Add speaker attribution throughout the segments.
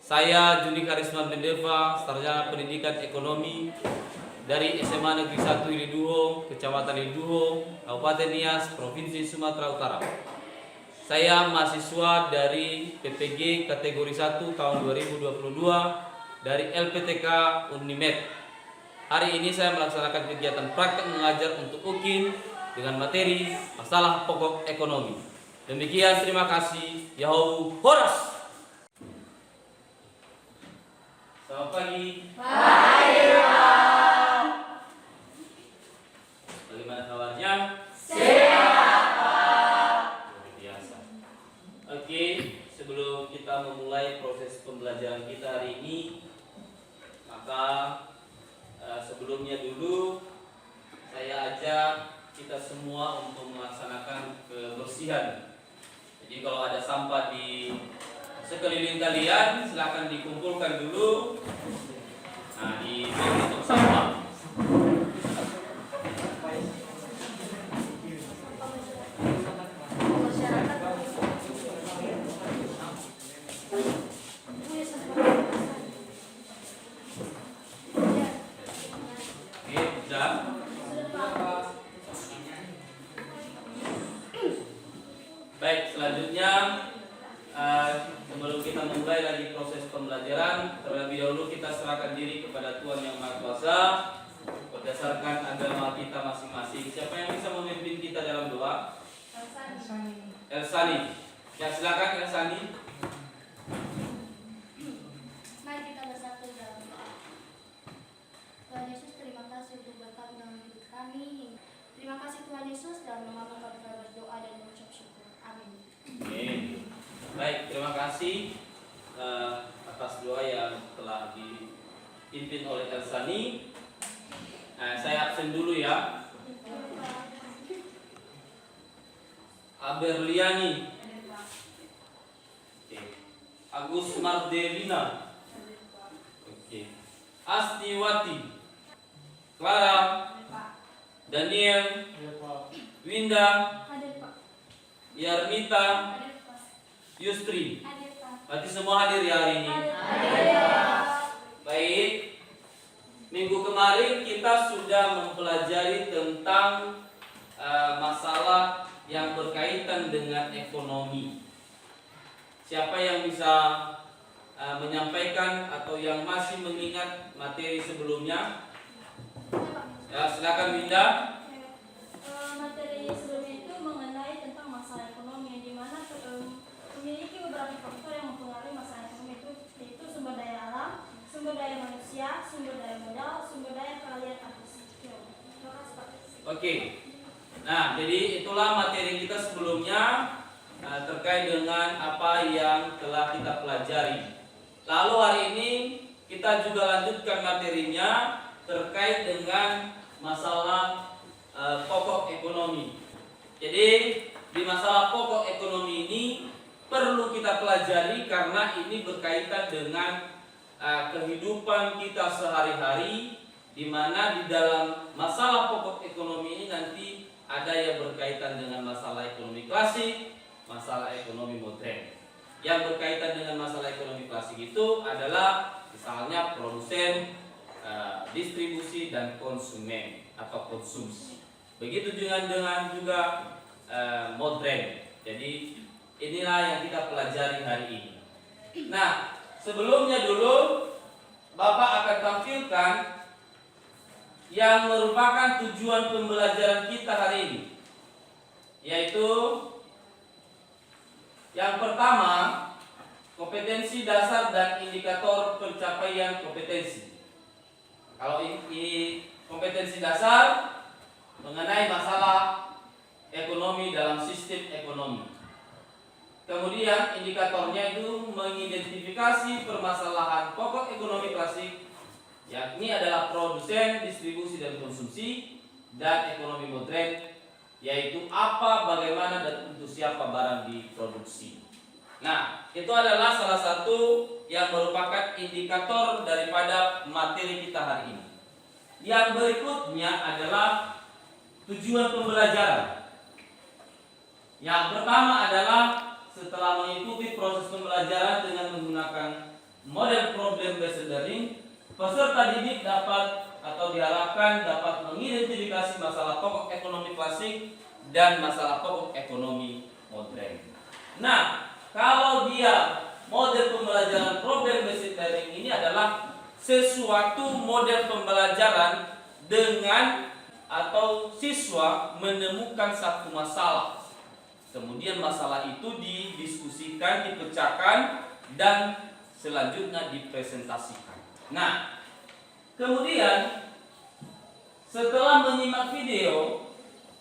Speaker 1: Saya Juni Karisman Mendeva, Sarjana Pendidikan Ekonomi dari SMA Negeri 1 Iliduho, Kecamatan Iliduho, Kabupaten Nias, Provinsi Sumatera Utara. Saya mahasiswa dari PPG kategori 1 tahun 2022 dari LPTK Unimed. Hari ini saya melaksanakan kegiatan praktek mengajar untuk UKIN dengan materi masalah pokok ekonomi. Demikian, terima kasih. Yahoo Horas. Selamat pagi.
Speaker 2: Pagi, Pak.
Speaker 1: Bagaimana kabarnya?
Speaker 2: Sehat, Pak.
Speaker 1: Luar biasa. Oke, sebelum kita memulai proses pembelajaran kita hari ini, maka sebelumnya dulu saya ajak kita semua untuk melaksanakan kebersihan. Jadi kalau ada sampah di sekeliling kalian, silakan dikumpulkan dulu. Nah, di untuk sampah. Baik, selanjutnya sebelum kita memulai lagi proses pembelajaran, terlebih dahulu kita serahkan diri kepada Tuhan Yang Maha Kuasa berdasarkan agama kita masing-masing. Siapa yang bisa memimpin kita dalam doa? Elsani. Ya, silakan Elsani.
Speaker 3: Mari kita bersatu dalam doa. Tuhan Yesus, terima kasih untuk berkat dalam hidup kami. Terima kasih Tuhan Yesus, dalam nama kami berdoa dan mengucap syukur. Amin.
Speaker 1: Amin. Baik, terima kasih atas doa yang telah dipimpin oleh Elsani. Saya absen dulu ya. Aberliani. Oke. Agus Mardelina. Oke. Astiwati. Clara. Daniel. Winda. Yarmita. Yustri. Berarti semua hadir ya hari ini. Baik. Minggu kemarin kita sudah mempelajari tentang masalah yang berkaitan dengan ekonomi. Siapa yang bisa menyampaikan atau yang masih mengingat materi sebelumnya? Ya, silakan Winda.
Speaker 4: Materi sebelumnya itu mengenai tentang masalah ekonomi, yang dimana memiliki beberapa faktor yang mempengaruhi masalah ekonomi itu, yaitu sumber daya alam, sumber daya manusia, sumber daya modal, sumber daya keahlian akuisisi. Terima kasih, Pak.
Speaker 1: Oke. Nah, jadi itulah materi kita sebelumnya terkait dengan apa yang telah kita pelajari. Lalu hari ini kita juga lanjutkan materinya terkait dengan masalah pokok ekonomi. Jadi di masalah pokok ekonomi ini perlu kita pelajari karena ini berkaitan dengan kehidupan kita sehari-hari, di mana di dalam masalah pokok ekonomi ini nanti ada yang berkaitan dengan masalah ekonomi klasik, masalah ekonomi modern. Yang berkaitan dengan masalah ekonomi klasik itu adalah misalnya produsen, distribusi dan konsumen atau konsumsi. Begitu dengan juga modern. Jadi inilah yang kita pelajari hari ini. Nah, sebelumnya dulu Bapak akan tampilkan yang merupakan tujuan pembelajaran kita hari ini, yaitu yang pertama, kompetensi dasar dan indikator pencapaian kompetensi. Kalau ini kompetensi dasar mengenai masalah ekonomi dalam sistem ekonomi. Kemudian indikatornya itu mengidentifikasi permasalahan pokok ekonomi klasik, yakni adalah produsen, distribusi dan konsumsi, dan ekonomi modern, yaitu apa, bagaimana, dan untuk siapa barang diproduksi. Nah, itu adalah salah satu yang merupakan indikator daripada materi kita hari ini. Yang berikutnya adalah tujuan pembelajaran. Yang pertama adalah setelah mengikuti proses pembelajaran dengan menggunakan model problem based learning, peserta didik dapat atau diharapkan dapat mengidentifikasi masalah pokok ekonomi klasik dan masalah pokok ekonomi modern. Nah, kalau dia model pembelajaran problem based learning ini adalah sesuatu model pembelajaran dengan atau siswa menemukan satu masalah. Kemudian masalah itu didiskusikan, dipecahkan, dan selanjutnya dipresentasikan. Nah, kemudian setelah menyimak video,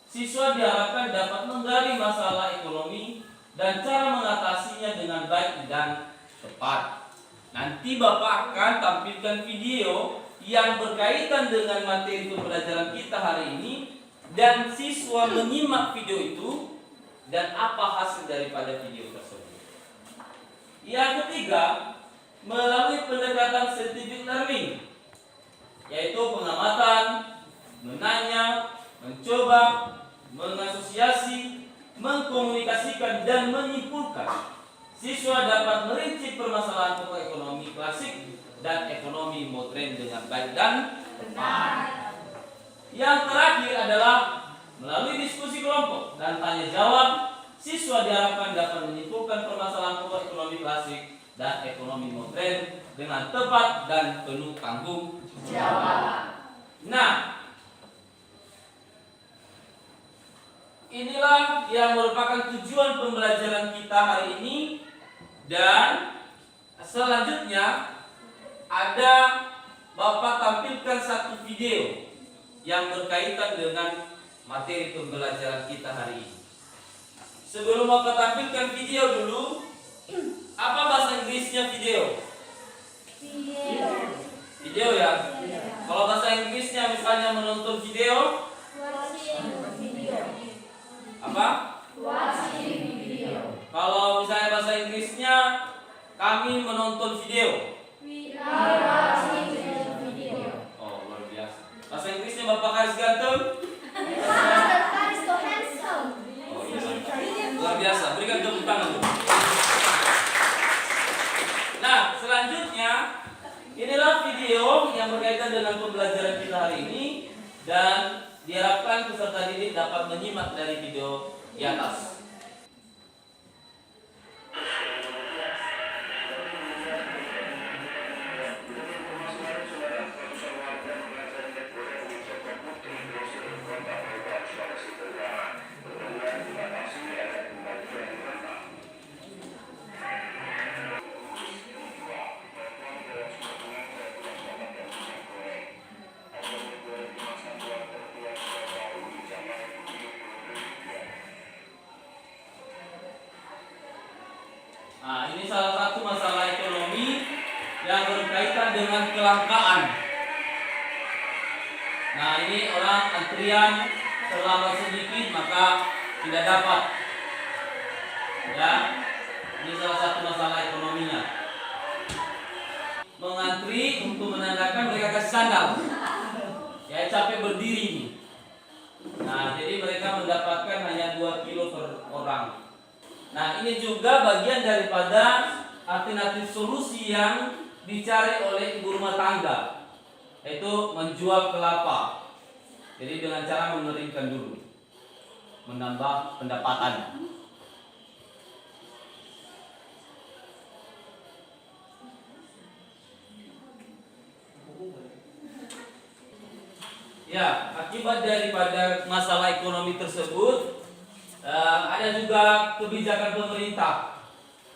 Speaker 1: siswa diharapkan dapat menggali masalah ekonomi dan cara mengatasinya dengan baik dan tepat. Nanti Bapak akan tampilkan video yang berkaitan dengan materi pembelajaran kita hari ini, dan siswa menyimak video itu dan apa hasil daripada video tersebut. Yang ketiga, melalui pendekatan scientific learning, yaitu pengamatan, menanya, mencoba, mengasosiasi, mengkomunikasikan, dan menyimpulkan. Siswa dapat merinci permasalahan pokok ekonomi klasik dan ekonomi modern dengan baik dan tepat. Yang terakhir adalah melalui diskusi kelompok dan tanya jawab, siswa diharapkan dapat menyimpulkan permasalahan pokok ekonomi klasik dan ekonomi modern dengan tepat dan penuh tanggung jawab. Nah, inilah yang merupakan tujuan pembelajaran kita hari ini, dan selanjutnya ada Bapak tampilkan satu video yang berkaitan dengan materi pembelajaran kita hari ini. Sebelum Bapak tampilkan video dulu, apa bahasa Inggrisnya video? Video ya? Kalau bahasa Inggrisnya misalnya menonton video, apa? Kalau misalnya bahasa Inggrisnya kami menonton video. Oh, luar biasa. Bahasa Inggrisnya Bapak Haris Ganteng? Oh, iya. Luar biasa. Berikan tepuk tangan dulu. Nah, selanjutnya inilah video yang berkaitan dengan pembelajaran kita hari ini, dan diharapkan peserta didik dapat menyimak dari video di atas. Nah, ini salah satu masalah ekonomi yang berkaitan dengan kelangkaan. Nah, ini orang antrian terlambat sedikit maka tidak dapat. Ya, ini salah satu masalah ekonominya. Mengantri untuk menandakan mereka kasih sandal. Ya, capek berdiri ini. Nah, jadi mereka mendapatkan hanya 2 kilo per orang. Nah, ini juga bagian daripada alternatif solusi yang dicari oleh ibu rumah tangga, yaitu menjual kelapa. Jadi dengan cara mengeringkan dulu, menambah pendapatan. Ya, akibat daripada masalah ekonomi tersebut, ada juga kebijakan pemerintah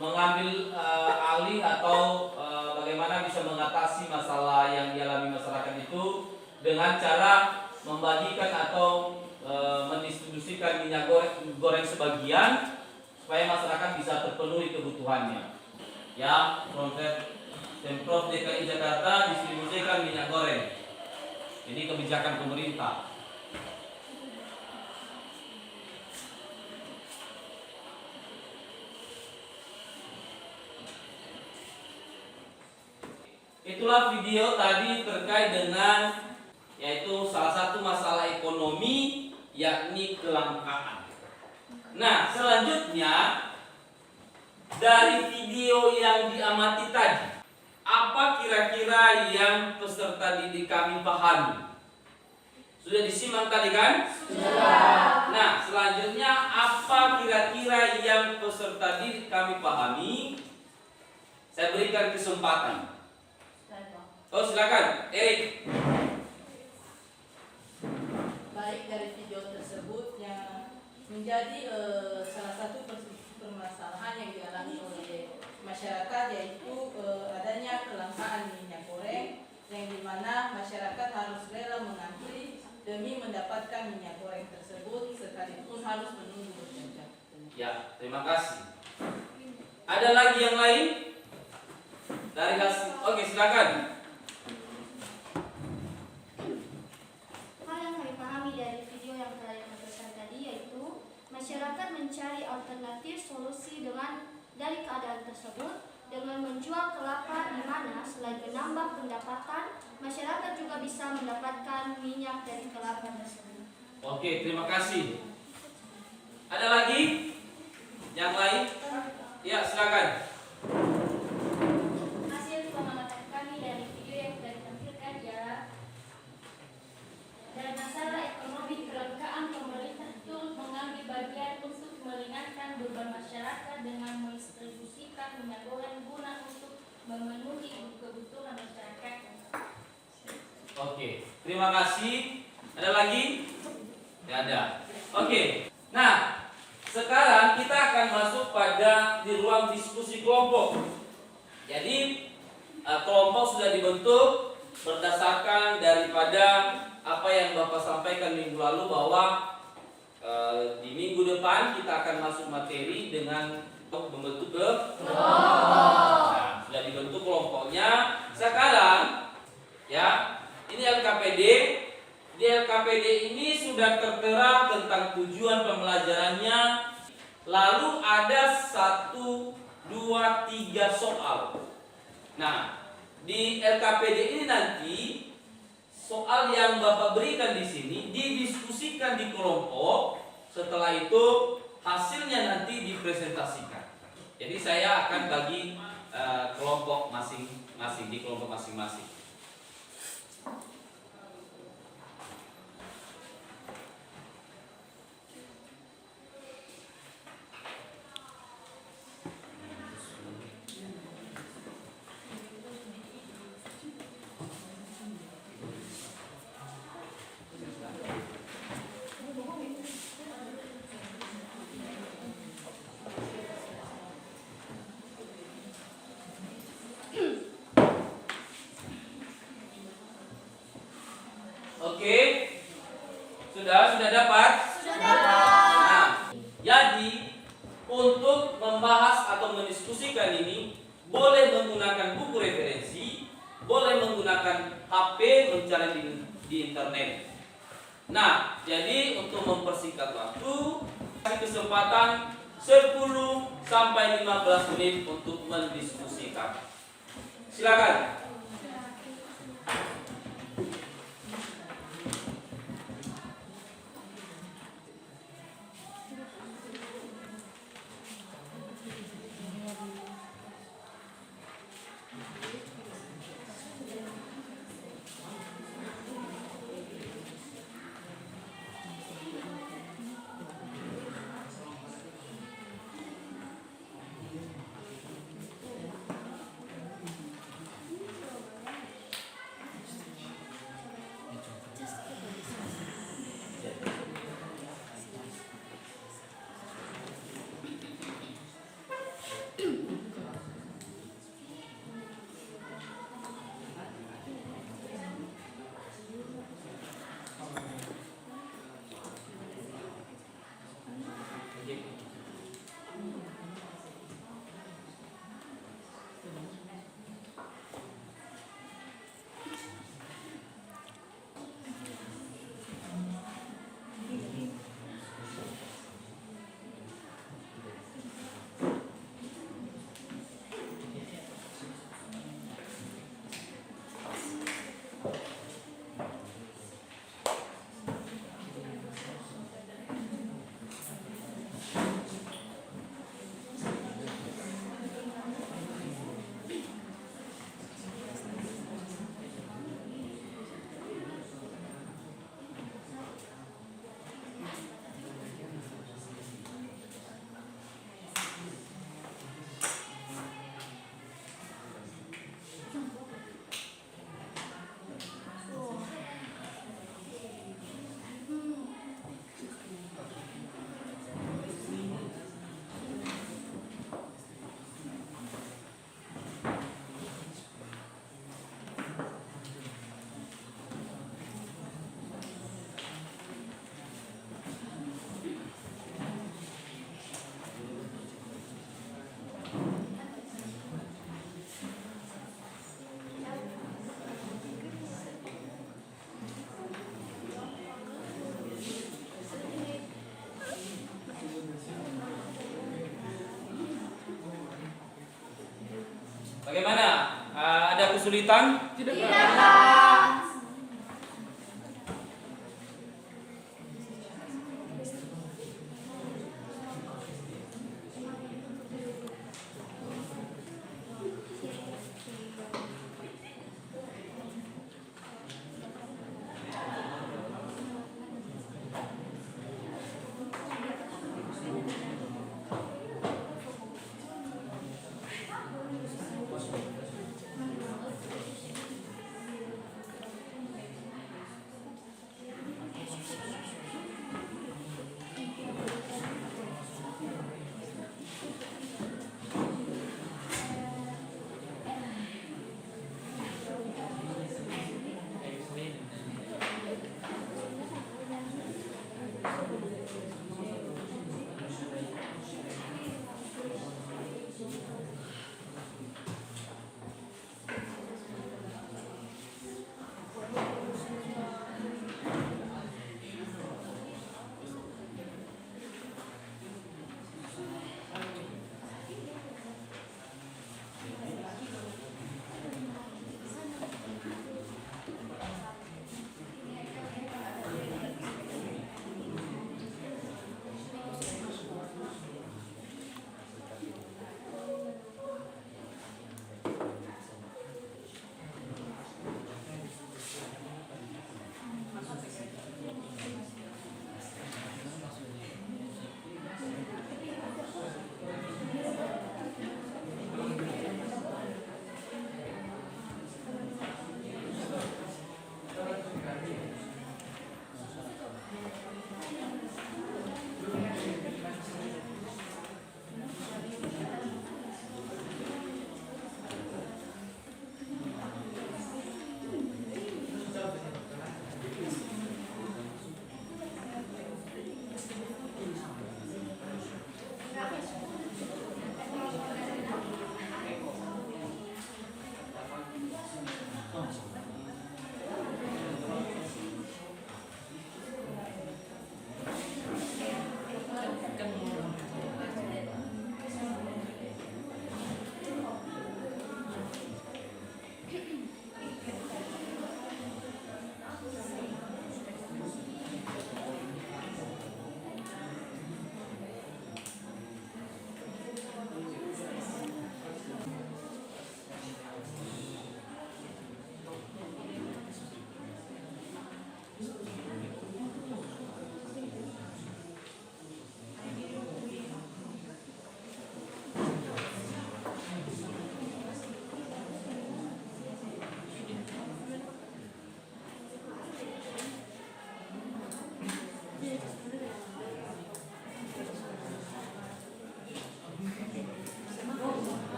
Speaker 1: mengambil alih atau bagaimana bisa mengatasi masalah yang dialami masyarakat itu dengan cara membagikan atau mendistribusikan minyak goreng sebagian supaya masyarakat bisa terpenuhi kebutuhannya. Ya, Pemprov DKI Jakarta distribusikan minyak goreng. Ini kebijakan pemerintah. Itulah video tadi terkait dengan yaitu salah satu masalah ekonomi, yakni kelangkaan. Nah, selanjutnya dari video yang diamati tadi, apa kira-kira yang peserta didik kami pahami? Sudah disimak tadi kan?
Speaker 2: Sudah.
Speaker 1: Nah, selanjutnya apa kira-kira yang peserta didik kami pahami? Saya berikan kesempatan. Oh, silakan, Erik.
Speaker 5: Baik, dari video tersebut yang menjadi salah satu permasalahan yang dialami oleh masyarakat, yaitu adanya kelangkaan minyak goreng, yang dimana masyarakat harus rela mengantri demi mendapatkan minyak goreng tersebut, sekalipun harus menunggu berjam-jam.
Speaker 1: Ya, terima kasih. Ada lagi yang lain? Dari hasil, oke, silakan.
Speaker 3: Hal yang kami pahami dari video yang telah ditampilkan tadi yaitu masyarakat mencari alternatif solusi dari keadaan tersebut dengan menjual kelapa, di mana selain menambah pendapatan, masyarakat juga bisa mendapatkan minyak dari kelapa tersebut.
Speaker 1: Oke, terima kasih. Ada lagi? Yang lain? Ya, silakan.
Speaker 3: Hasil pengamatan kami dari video yang telah ditampilkan ialah dari masalah ekonomi, kelangkaan pemerintah turut mengambil bagian untuk meringankan beban masyarakat dengan mendistribusikan minyak goreng guna untuk memenuhi kebutuhan masyarakat.
Speaker 1: Oke, terima kasih. Ada lagi? Tidak ada. Oke. Nah, sekarang kita akan masuk pada di ruang diskusi kelompok. Jadi kelompok sudah dibentuk berdasarkan daripada apa yang Bapak sampaikan minggu lalu, bahwa di minggu depan kita akan masuk materi dengan membentuk kelompok. Nah, sudah dibentuk kelompoknya. Sekarang ya, ini LKPD. Di LKPD ini sudah tertera tentang tujuan pembelajarannya. Lalu ada 1, 2, 3 soal. Nah, di LKPD ini nanti soal yang Bapak berikan di sini didiskusikan di kelompok. Setelah itu hasilnya nanti dipresentasikan. Jadi saya akan bagi kelompok masing-masing, di kelompok masing-masing. Oke, sudah dapat?
Speaker 3: Sudah dapat.
Speaker 1: Nah, jadi untuk membahas atau mendiskusikan ini boleh menggunakan buku referensi, boleh menggunakan HP mencari di internet. Nah, jadi untuk mempersingkat waktu, kasih kesempatan 10 sampai 15 menit untuk mendiskusikan. Silakan. kesulitan?
Speaker 2: Tidak, Pak.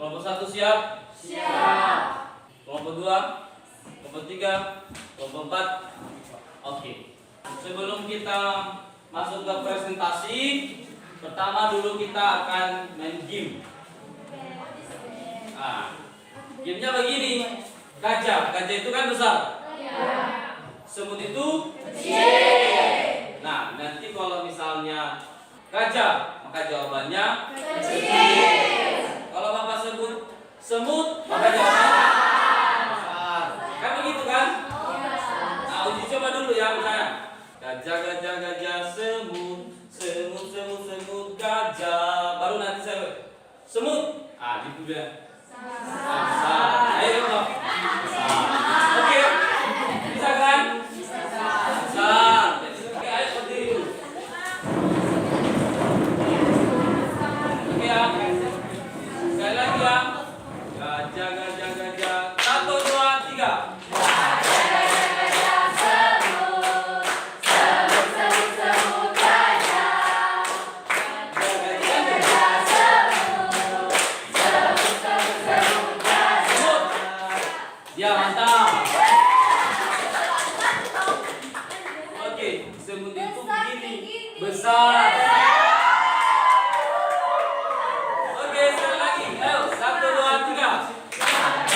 Speaker 1: Kelompok 1 siap?
Speaker 2: Siap.
Speaker 1: Kelompok 2, kelompok 3, kelompok 4. Oke. Sebelum kita masuk ke presentasi, pertama dulu kita akan main game. Nah, gamenya begini. Gajah itu kan besar. Semut itu kecil. Nah, nanti kalau misalnya gajah, maka jawabannya kecil. Kalau Bapak sebut semut, maka jawabannya besar. Kan begitu kan? Nah, uji coba dulu ya misalnya. Gajah, semut, gajah. Baru nanti saya semut. Ah, gitu dia. Besar. Ayo, Bapak. Besar. Oke. Bisa kan? Besar. Oke, ayo berdiri dulu. Oke ya. Sekali lagi ya. Gajah. 1, 2, 3. Ya, mantap. Oke, semut itu begini. Besar. Oke, sekali lagi. Ayo, 1, 2, 3. Semut.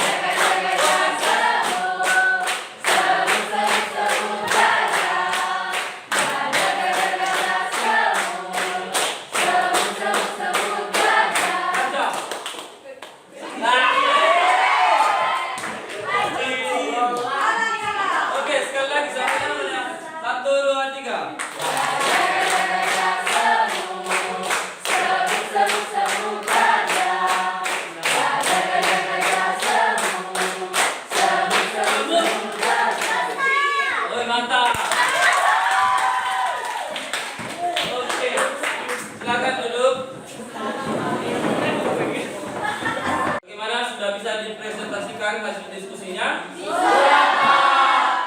Speaker 1: sekali hasil diskusinya?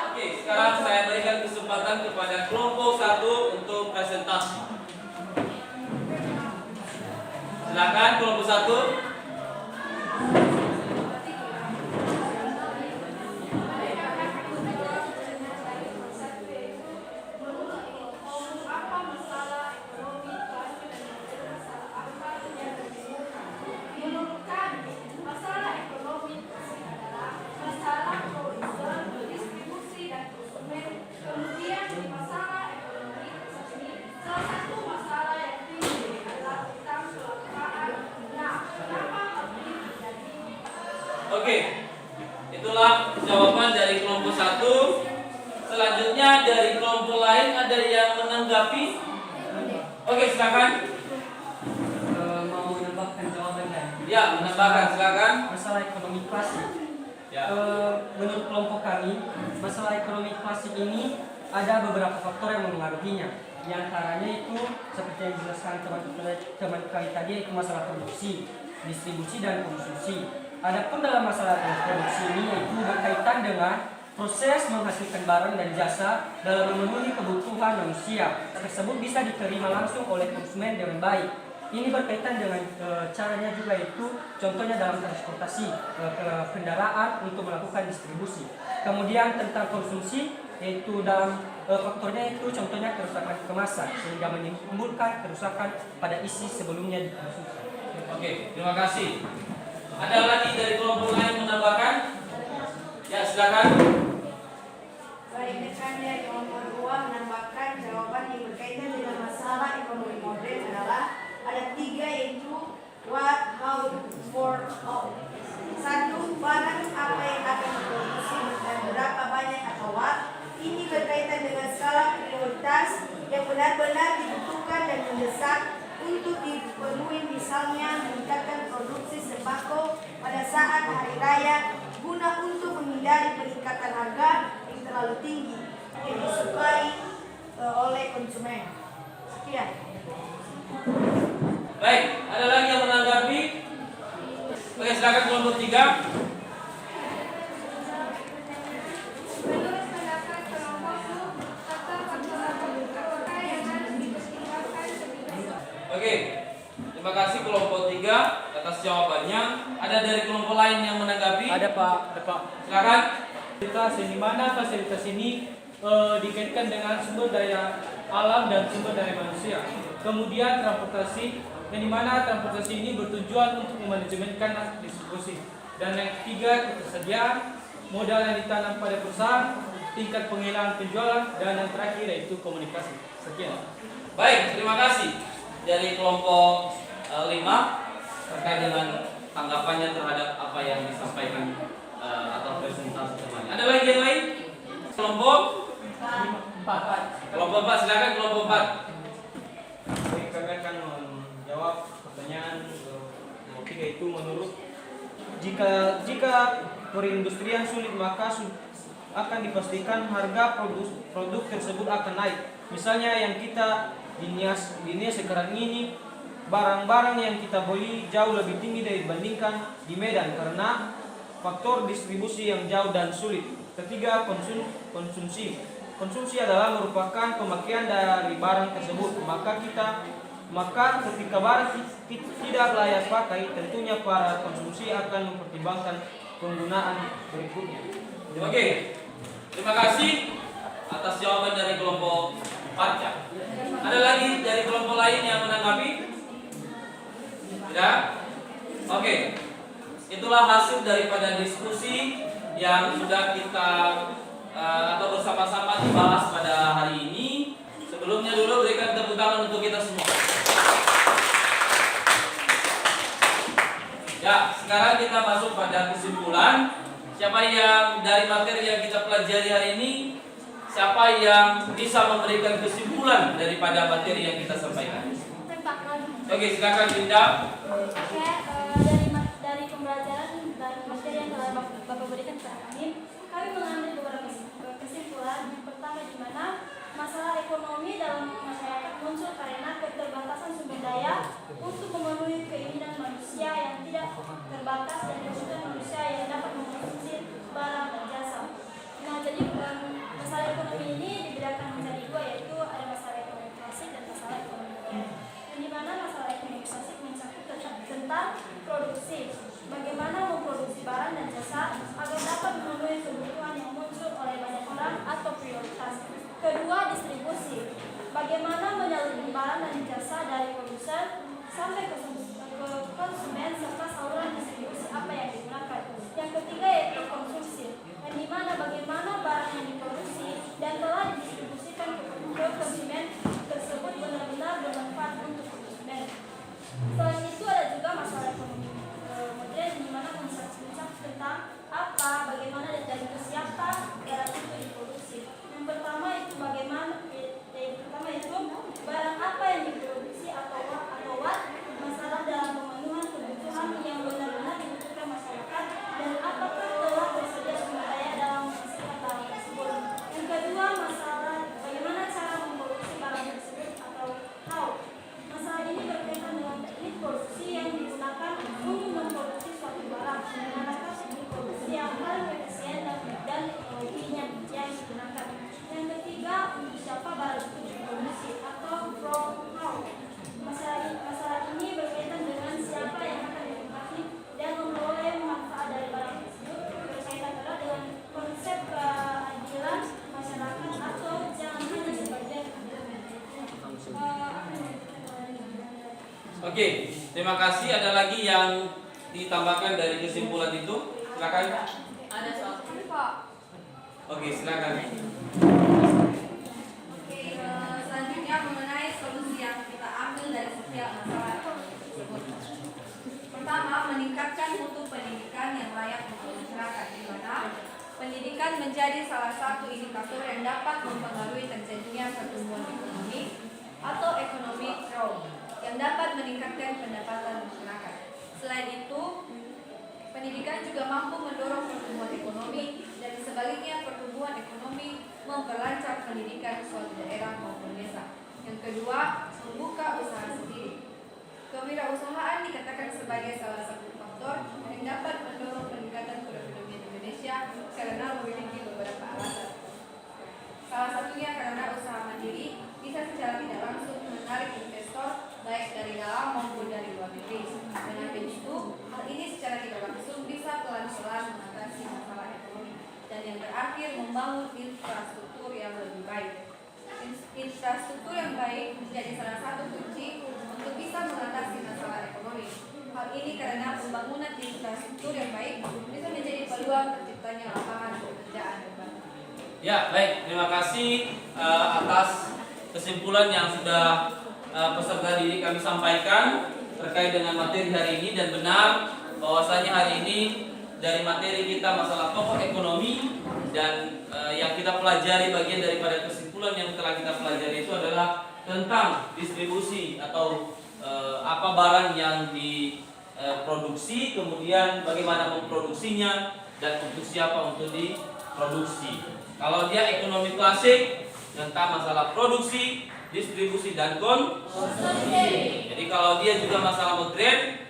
Speaker 1: Oke, sekarang saya berikan kesempatan kepada kelompok 1 untuk presentasi. Silakan kelompok 1. Oke, itulah jawaban dari kelompok 1. Selanjutnya dari kelompok lain ada yang menanggapi? Oke, silakan.
Speaker 6: Mau menambahkan jawabannya.
Speaker 1: Ya, menambahkan, silakan.
Speaker 6: Masalah ekonomi klasik.
Speaker 1: Ya.
Speaker 6: Menurut kelompok kami, masalah ekonomi klasik ini ada beberapa faktor yang mempengaruhinya. Di antaranya itu seperti yang dijelaskan teman kami tadi, itu masalah produksi, distribusi dan konsumsi. Adapun dalam masalah produksi ini yaitu berkaitan dengan proses menghasilkan barang dan jasa dalam memenuhi kebutuhan manusia. Tersebut bisa diterima langsung oleh konsumen dengan baik. Ini berkaitan dengan caranya juga, itu contohnya dalam transportasi kendaraan untuk melakukan distribusi. Kemudian tentang konsumsi, yaitu dalam faktornya itu contohnya kerusakan kemasan sehingga menimbulkan kerusakan pada isi sebelumnya dikonsumsi.
Speaker 1: Oke, terima kasih. Ada lagi dari kelompok lain menambahkan? Ya, silakan.
Speaker 2: Baik, rekannya yang nomor 2 menambahkan jawaban yang berkaitan dengan masalah ekonomi modern adalah ada 3, yaitu what, how, for, how. 1, barang apa yang akan diproduksi dan berapa banyak atau what. Ini berkaitan dengan skala prioritas yang benar-benar dibutuhkan dan mendesak untuk dipenuhi, misalnya meningkatkan produksi sembako pada saat hari raya guna untuk menghindari peningkatan harga yang terlalu tinggi yang disukai oleh konsumen. Sekian.
Speaker 1: Baik, ada lagi yang menanggapi? Oke, silakan kelompok 3.
Speaker 3: Menurut pendapat kelompokku, faktor-faktor apakah yang harus dipertimbangkan lebih besar?
Speaker 1: Oke, terima kasih kelompok 3 atas jawabannya. Ada dari kelompok lain yang menanggapi?
Speaker 7: Ada Pak.
Speaker 1: Silakan.
Speaker 7: Fasilitas di mana fasilitas ini dikaitkan dengan sumber daya alam dan sumber daya manusia. Kemudian transportasi, yang di mana transportasi ini bertujuan untuk memanajemenkan distribusi. Dan yang ketiga, ketersediaan modal yang ditanam pada perusahaan, tingkat penghilangan penjualan, dan yang terakhir yaitu komunikasi. Sekian.
Speaker 1: Baik, terima kasih dari kelompok 5 terkait dengan tanggapannya terhadap apa yang disampaikan atau presentasi temannya. Ada lagi yang lain? Kelompok 4. Kelompok 4, silakan kelompok 4.
Speaker 7: Kami akan menjawab pertanyaan nomor 3, itu menurut jika perindustrian sulit, maka akan dipastikan harga produk tersebut akan naik. Misalnya yang kita di sekarang ini, barang-barang yang kita beli jauh lebih tinggi dibandingkan di Medan karena faktor distribusi yang jauh dan sulit. Ketiga, konsumsi. Konsumsi adalah merupakan pemakaian dari barang tersebut. Maka ketika barang tidak layak pakai, tentunya para konsumsi akan mempertimbangkan penggunaan berikutnya.
Speaker 1: Oke, terima kasih atas jawaban dari kelompok 4 ya. Ada lagi dari kelompok lain yang menanggapi? Tidak? Oke, itulah hasil daripada diskusi yang sudah kita atau bersama-sama dibahas pada hari ini. Sebelumnya dulu berikan tepuk tangan untuk kita semua. Ya, sekarang kita masuk pada kesimpulan. Siapa yang dari materi yang kita pelajari hari ini, siapa yang bisa memberikan kesimpulan daripada materi yang kita sampaikan? Oke, silakan Dinda.
Speaker 4: Oke, dari pembelajaran dan materi yang telah Bapak berikan kepada kami mengambil beberapa kesimpulan. Yang pertama, di mana masalah ekonomi dalam masyarakat muncul karena keterbatasan sumber daya untuk memenuhi keinginan manusia yang tidak terbatas dan kebutuhan manusia yang dapat memenuhi Jadi masalah ekonomi ini dibedakan menjadi dua, yaitu ada masalah ekonomi klasik dan masalah ekonomi modern. Yang dimana masalah ekonomi klasik mencakup tentang produksi, bagaimana memproduksi barang dan jasa agar dapat memenuhi kebutuhan yang muncul oleh banyak orang atau prioritas. Kedua, distribusi, bagaimana menyalurkan barang dan jasa dari produsen sampai ke konsumen serta saluran distribusi apa yang digunakan. Yang ketiga yaitu konsumsi, yang dimana bagaimana barang yang diproduksi dan telah didistribusikan ke konsumen tersebut benar-benar bermanfaat untuk konsumen. Selain itu ada juga masalah ekonomi modern, di mana mencakup tentang apa, bagaimana dan ke siapa barang itu diproduksi. Yang pertama itu barang apa yang diproduksi atau what, masalah dalam pemenuhan kebutuhan yang benar-benar dibutuhkan masyarakat, dan apakah telah tersedia sumber daya dalam menghasilkan barang tersebut. Yang kedua, masalah bagaimana cara memproduksi barang tersebut atau how. Masalah ini berkaitan dengan teknik produksi yang digunakan untuk memproduksi suatu barang, manakah teknik produksi yang paling efisien dan teknologinya yang digunakan. Yang ketiga, untuk siapa barang itu diproduksi atau from how. Masalah ini berkaitan dengan siapa yang akan menikmati dan memperoleh manfaat dari barang tersebut, berkaitan pula dengan konsep keadilan masyarakat atau jangan hanya sebagai
Speaker 1: Oke, terima kasih. Ada lagi yang ditambahkan dari kesimpulan itu? Silakan.
Speaker 5: Ada soal.
Speaker 1: Oke, silakan.
Speaker 2: Selanjutnya mengenai solusi yang kita ambil dari setiap masalah tersebut. Pertama, meningkatkan mutu pendidikan yang layak untuk masyarakat, di mana pendidikan menjadi salah satu indikator yang dapat mempengaruhi terjadinya pertumbuhan ekonomi atau economic growth yang dapat meningkatkan pendapatan masyarakat. Selain itu, pendidikan juga mampu mendorong pertumbuhan ekonomi, dan sebaliknya pertumbuhan ekonomi memperlancar pendidikan suatu daerah maupun desa. Yang kedua, membuka usaha sendiri. Kewirausahaan dikatakan sebagai salah satu faktor yang dapat mendorong peningkatan perekonomian Indonesia karena memiliki beberapa alasan. Salah satunya karena usaha mandiri bisa secara tidak langsung menarik investor baik dari dalam maupun dari luar negeri. Dengan begitu, hal ini secara tidak langsung bisa pelan-pelan mengatasi masalah ekonomi. Dan yang terakhir, membangun infrastruktur yang lebih baik. Infrastruktur yang baik menjadi salah satu kunci untuk bisa mengatasi masalah ekonomi. Hal ini karena pembangunan infrastruktur yang baik bisa menjadi peluang terciptanya lapangan pekerjaan yang baru.
Speaker 1: Ya, baik. Terima kasih atas kesimpulan yang sudah peserta didik kami sampaikan terkait dengan materi hari ini. Dan benar bahwasanya hari ini dari materi kita masalah pokok ekonomi, dan yang kita pelajari, bagian daripada kesimpulan yang telah kita pelajari itu adalah tentang distribusi atau apa barang yang diproduksi, kemudian bagaimana memproduksinya, dan untuk siapa untuk diproduksi. Kalau dia ekonomi klasik tentang masalah produksi, distribusi, dan konsumsi. Jadi kalau dia juga masalah modern,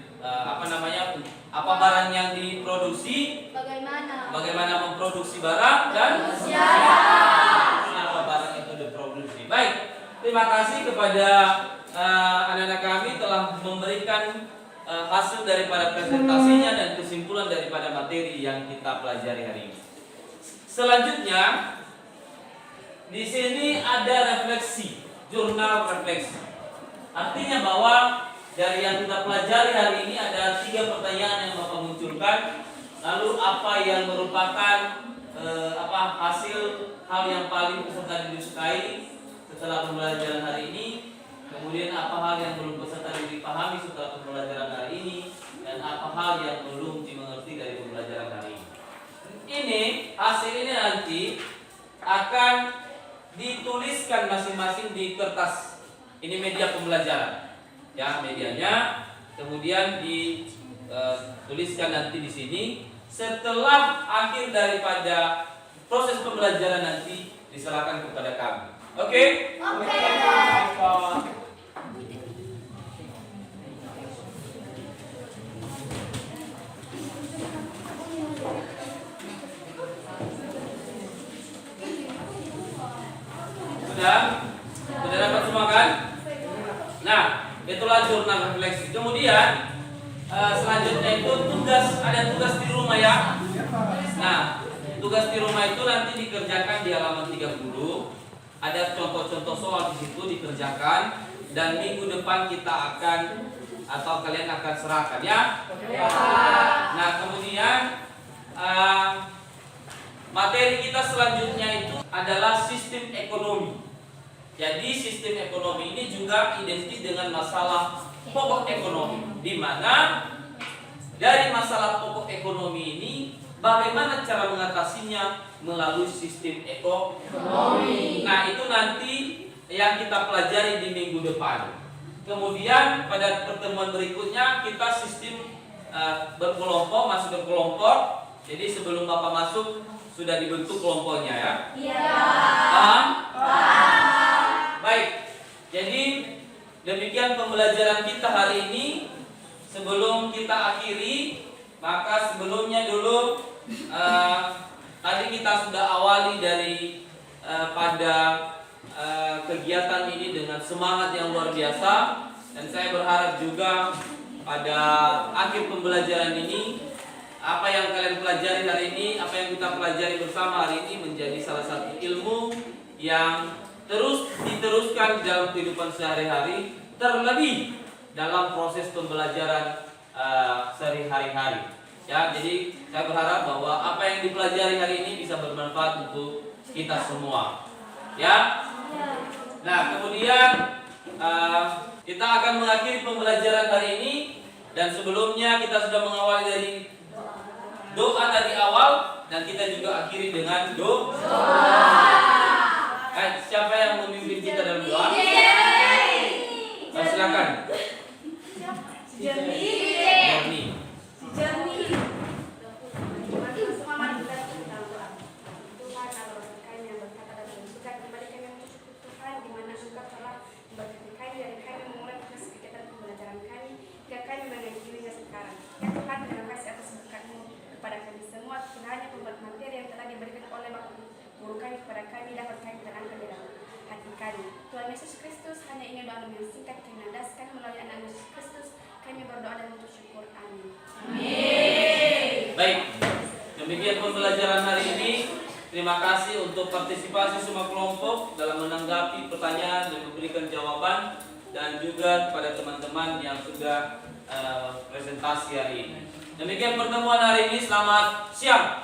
Speaker 1: apa barang yang diproduksi, bagaimana memproduksi barang, dan kenapa barang itu diproduksi. Baik, terima kasih kepada anak-anak kami telah memberikan hasil daripada presentasinya dan kesimpulan daripada materi yang kita pelajari hari ini. Selanjutnya, di sini ada refleksi, jurnal refleksi. Artinya bahwa dari yang kita pelajari hari ini ada 3 pertanyaan yang Bapak munculkan. Lalu apa yang merupakan hasil hal yang paling peserta disukai setelah pembelajaran hari ini. Kemudian apa hal yang belum peserta dipahami setelah pembelajaran hari ini, dan apa hal yang belum dimengerti dari pembelajaran hari ini. Ini hasil ini nanti akan dituliskan masing-masing di kertas. Ini media pembelajaran, ya medianya. Kemudian dituliskan nanti di sini. Setelah akhir daripada proses pembelajaran nanti diserahkan kepada kami. Oke? Oke. Kemudian selanjutnya itu ada tugas di rumah ya. Nah, tugas di rumah itu nanti dikerjakan di halaman 30. Ada contoh-contoh soal di situ dikerjakan dan minggu depan kita akan atau kalian akan serahkan ya. Nah, kemudian materi kita selanjutnya itu adalah sistem ekonomi. Jadi sistem ekonomi ini juga identik dengan masalah pokok ekonomi, di mana dari masalah pokok ekonomi ini bagaimana cara mengatasinya melalui sistem ekonomi. Nah, itu nanti yang kita pelajari di minggu depan. Kemudian pada pertemuan berikutnya kita sistem berkelompok, masuk berkelompok. Jadi sebelum Bapak masuk sudah dibentuk kelompoknya ya.
Speaker 3: Iya.
Speaker 1: Paham? Baik. Jadi demikian pembelajaran kita hari ini. Sebelum kita akhiri, maka sebelumnya dulu tadi kita sudah awali dari pada kegiatan ini dengan semangat yang luar biasa, dan saya berharap juga pada akhir pembelajaran ini apa yang kalian pelajari hari ini, apa yang kita pelajari bersama hari ini menjadi salah satu ilmu yang terus diteruskan dalam kehidupan sehari-hari, terlebih dalam proses pembelajaran sehari-hari. Ya, jadi saya berharap bahwa apa yang dipelajari hari ini bisa bermanfaat untuk kita semua. Ya. Nah, kemudian kita akan mengakhiri pembelajaran hari ini, dan sebelumnya kita sudah mengawali dari doa tadi awal, dan kita juga akhiri dengan doa. Siapa yang memimpin kita dalam doa? Silakan. Jernih.
Speaker 2: Tuhan Yesus Kristus, hanya ingin doa yang singkat kami nandaskan melalui anak Yesus Kristus. Kami berdoa dan mengucap syukur. Amin.
Speaker 1: Baik, demikian pembelajaran hari ini. Terima kasih untuk partisipasi semua kelompok dalam menanggapi pertanyaan dan memberikan jawaban, dan juga kepada teman-teman yang sudah presentasi hari ini. Demikian pertemuan hari ini. Selamat siang.